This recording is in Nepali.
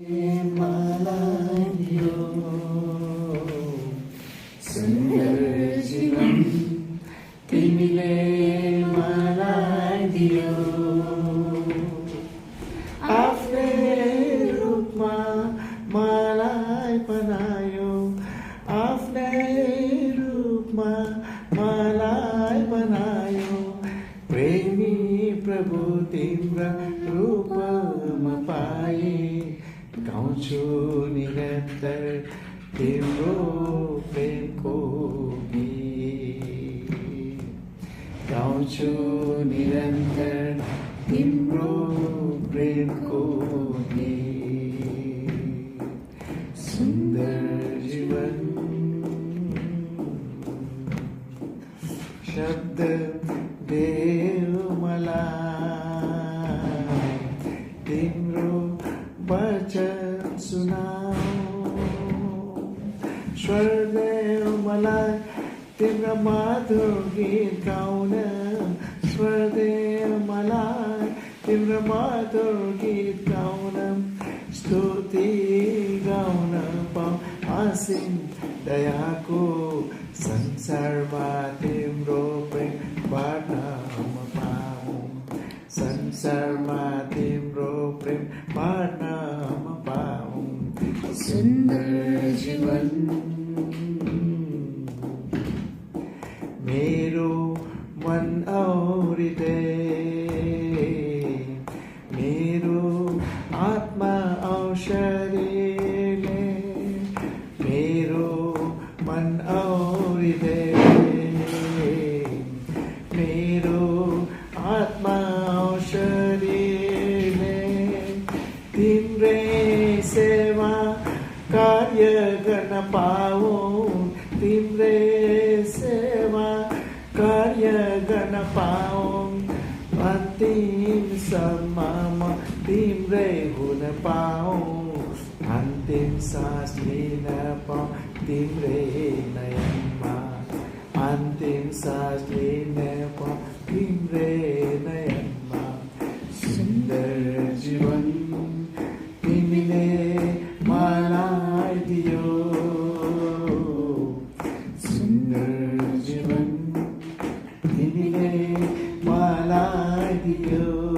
मलाई दियो सुन्दर जीवन तिमीले मलाई दियो आफ्नै रूपमा मलाई बनायो आफ्नै रूपमा मलाई बनायो प्रेमी प्रभु तिम्रा रूपमा पाए गाउँछु निरन्तर तिम्रो प्रेमको गीत गाउँछु निरन्तर तिम्रो प्रेमको गीत सुन्दर जीवन शब्द देव मलाई तिम्रो वचन सुनाऊ स्वर देव मलाई तिम्रो मधुर गीत गाउन स्वर देव मलाई तिम्रो मधुर गीत गाउन स्तुति गाउन पाऊ असीम दयाको संसारमा तिम्रो प्रेम बाँड्न पाऊ संसारमा तिम्रो प्रेम बाँड्न पाऊ सुन्दर जीवन मेरो मन और मेरो आत्मा और शरीरले मेरो मन और मेरो आत्मा और शरीरले तिम्रै सेवा कार्य गर्न पाऊ तिम्रै सेवा कार्य गर्न पाऊ अन्तिमसम्म तिम्रै हुन पाऊ अन्तिम सास लिन पाऊ तिम्रै नयनमा अन्तिम सास लिन पाऊ तिम्रै नयनमा सुन्दर जीवन तिमीले मलाई दियो सुन्दर जीवन तिमीले मलाई दियो